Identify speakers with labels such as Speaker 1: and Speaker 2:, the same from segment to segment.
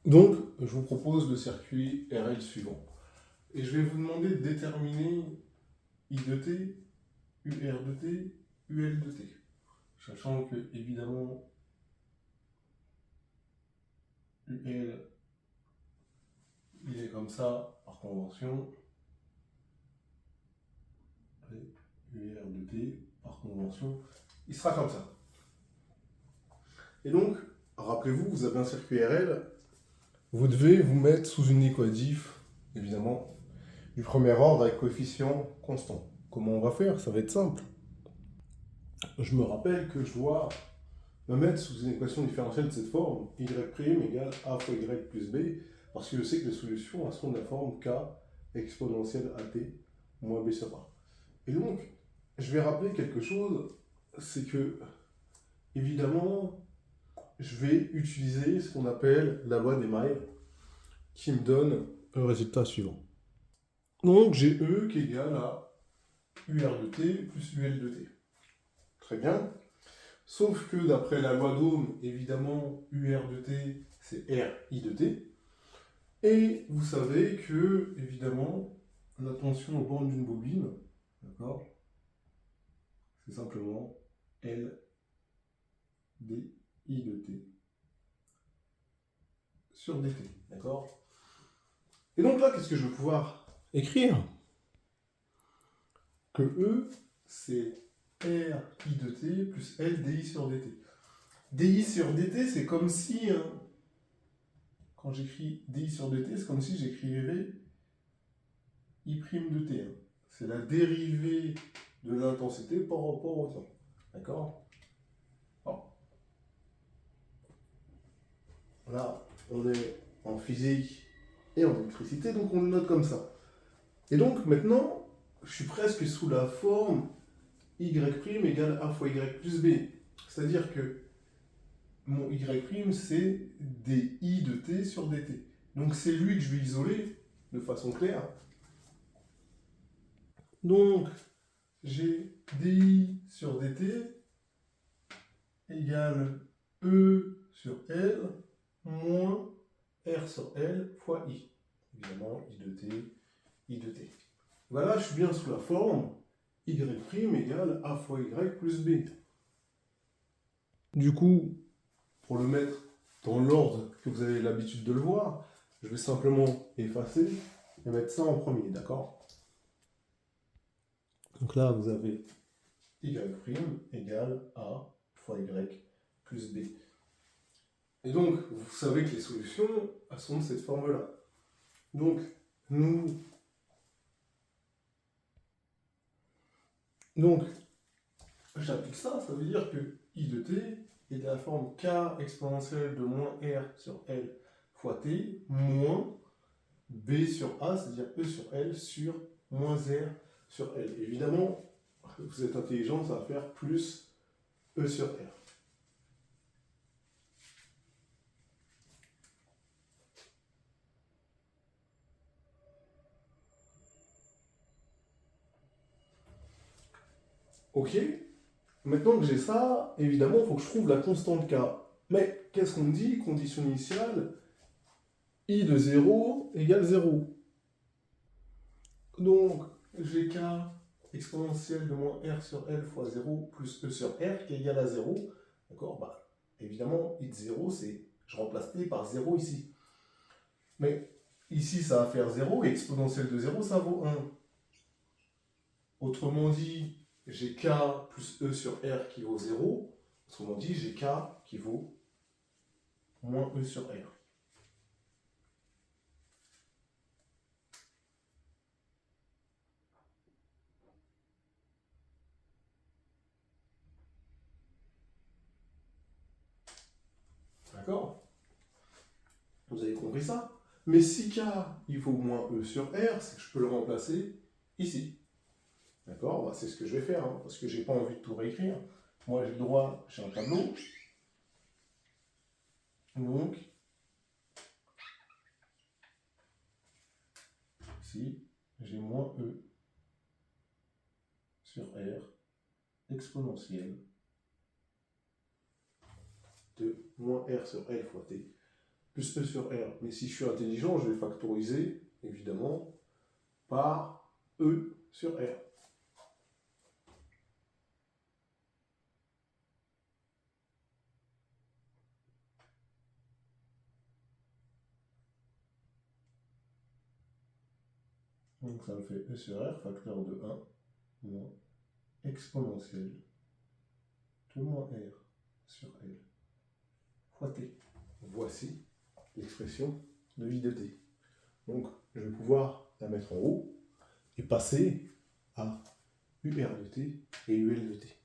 Speaker 1: Donc, je vous propose le circuit RL suivant. Et je vais vous demander de déterminer I de t, UR de t, UL de t. Sachant que, évidemment, UL, il est comme ça, par convention. Et UR de t, par convention, il sera comme ça. Et donc, rappelez-vous, vous avez un circuit RL, vous devez vous mettre sous une équatif, évidemment, du premier ordre avec coefficient constant. Comment on va faire? Ça va être simple. Je me rappelle que je dois me mettre sous une équation différentielle de cette forme, y' égale a fois y plus b, parce que je sais que les solutions elles seront de la forme k exponentielle at moins b sur a. Et donc, je vais rappeler quelque chose, c'est que, évidemment, je vais utiliser ce qu'on appelle la loi d'Émail, qui me donne le résultat suivant. Donc, j'ai E qui est égal à UR de t plus UL de t. Très bien. Sauf que d'après la loi d'Ohm, évidemment, UR de t, c'est RI de t. Et vous savez que, évidemment, la tension aux bandes d'une bobine, d'accord, c'est simplement L dI de t sur dt, d'accord. Et donc là, qu'est-ce que je vais pouvoir écrire? Que E, c'est RI de t plus L dI sur dt. dI sur dt, c'est comme si, quand j'écris dI sur dt, c'est comme si j'écrivais I' de t. C'est la dérivée de l'intensité par rapport au temps. D'accord? Bon. Là, on est en physique et en électricité, donc on le note comme ça. Et donc maintenant, je suis presque sous la forme y' égale a fois y plus b. C'est-à-dire que mon y', c'est dI de t sur dt. Donc c'est lui que je vais isoler de façon claire. Donc, j'ai dI sur dt égale E sur L moins R sur L fois I. Évidemment, I de t, I de t. Voilà, je suis bien sous la forme y' égale a fois y plus b. Du coup, pour le mettre dans l'ordre que vous avez l'habitude de le voir, je vais simplement effacer et mettre ça en premier, d'accord? Donc là, vous avez y' égale a fois y plus b. Et donc, vous savez que les solutions elles sont de cette forme-là. Donc, j'applique ça, ça veut dire que I de t est de la forme k exponentielle de moins R sur L fois t moins B sur A, c'est-à-dire E sur L sur moins R sur L. Évidemment, vous êtes intelligent, ça va faire plus E sur R. Ok, maintenant que j'ai ça, évidemment, il faut que je trouve la constante K. Mais qu'est-ce qu'on dit? Condition initiale, I de 0 égale 0. Donc, j'ai K exponentielle de moins R sur L fois 0 plus E sur R qui est égal à 0. D'accord? Bah, évidemment, I de 0, c'est, je remplace T par 0 ici. Mais ici, ça va faire 0 et exponentielle de 0, ça vaut 1. Autrement dit, j'ai K plus E sur R qui vaut 0. Autrement dit, j'ai K qui vaut moins E sur R. D'accord? Vous avez compris ça? Mais si K, il vaut moins E sur R, c'est que je peux le remplacer ici. D'accord? Bah, c'est ce que je vais faire, parce que j'ai pas envie de tout réécrire. Moi, j'ai le droit, j'ai un tableau. Donc, ici, j'ai moins E sur R exponentielle de moins R sur L fois T. plus E sur R. Mais si je suis intelligent, je vais factoriser, évidemment, par E sur R. Donc ça me fait E sur R, facteur de 1, moins exponentielle de moins R sur L fois T. Voici l'expression de I de T. Donc je vais pouvoir la mettre en haut et passer à UR de T et UL de T.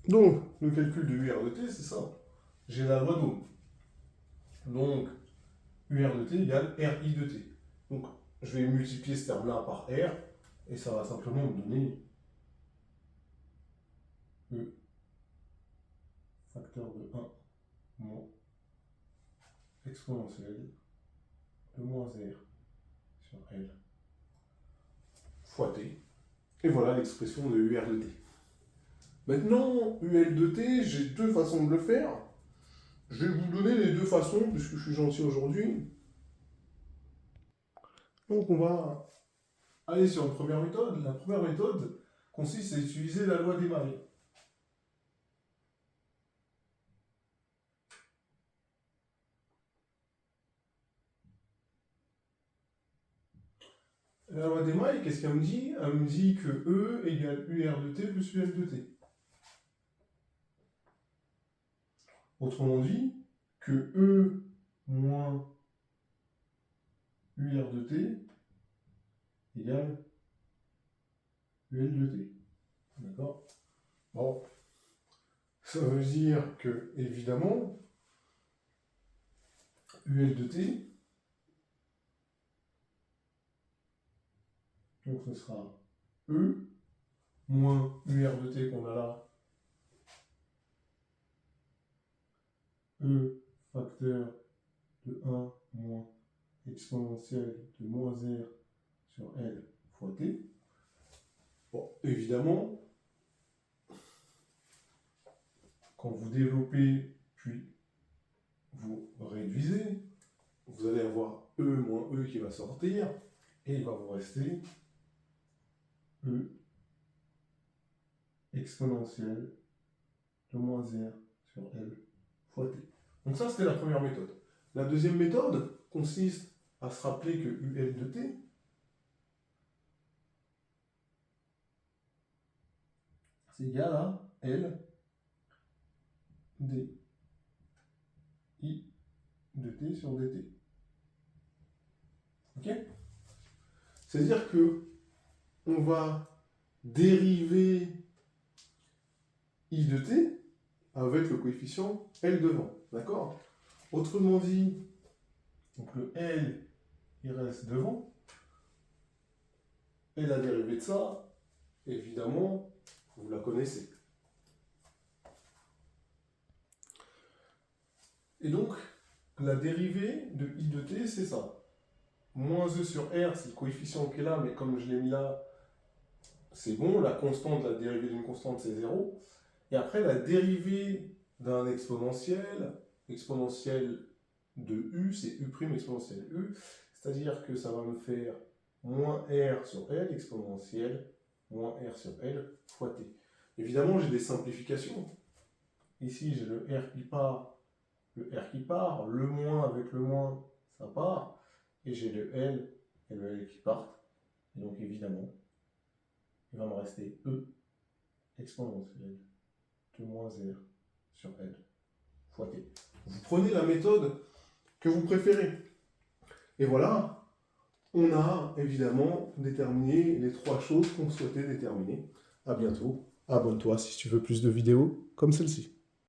Speaker 1: Donc le calcul de UR de T, c'est simple. J'ai la loi d'Ohm. Donc UR de T égale RI de T. Donc je vais multiplier ce terme-là par R et ça va simplement me donner E facteur de 1 moins exponentielle de moins R sur L fois T. Et voilà l'expression de UR de T. Maintenant, UL de T, j'ai deux façons de le faire. Je vais vous donner les deux façons, puisque je suis gentil aujourd'hui. Donc on va aller sur une première méthode. La première méthode consiste à utiliser la loi d'Émail. La loi d'Émail, qu'est-ce qu'elle me dit? Elle me dit que E égale UR de T plus UL de T. Autrement dit, que E moins UR de T égale UL de T. D'accord? Bon. Ça veut dire que, évidemment, UL de T, donc ce sera E moins UR de T qu'on a là, E facteur de 1 moins exponentielle de moins R sur L fois T. Bon, évidemment, quand vous développez, puis vous réduisez, vous allez avoir E moins E qui va sortir, et il va vous rester E exponentielle de moins R sur L fois T. Donc ça, c'était la première méthode. La deuxième méthode consiste à se rappeler que UL de T, c'est égal à L d I de T sur dt. Ok? C'est-à-dire que on va dériver I de T avec le coefficient L devant. D'accord? Autrement dit, donc le L, il reste devant. Et la dérivée de ça, évidemment, vous la connaissez. Et donc, la dérivée de I de T, c'est ça. Moins E sur R, c'est le coefficient qui est là, mais comme je l'ai mis là, c'est bon. La constante, la dérivée d'une constante, c'est 0. Et après, la dérivée d'un exponentiel de U, c'est U' exponentielle U. C'est-à-dire que ça va me faire moins R sur L exponentielle moins R sur L fois T. Évidemment, j'ai des simplifications. Ici, j'ai le R qui part, le moins avec le moins, ça part, et j'ai le L et le L qui partent. Et donc, évidemment, il va me rester E exponentielle de moins R sur L fois T. Vous prenez la méthode que vous préférez. Et voilà, on a évidemment déterminé les trois choses qu'on souhaitait déterminer. À bientôt. Abonne-toi si tu veux plus de vidéos comme celle-ci.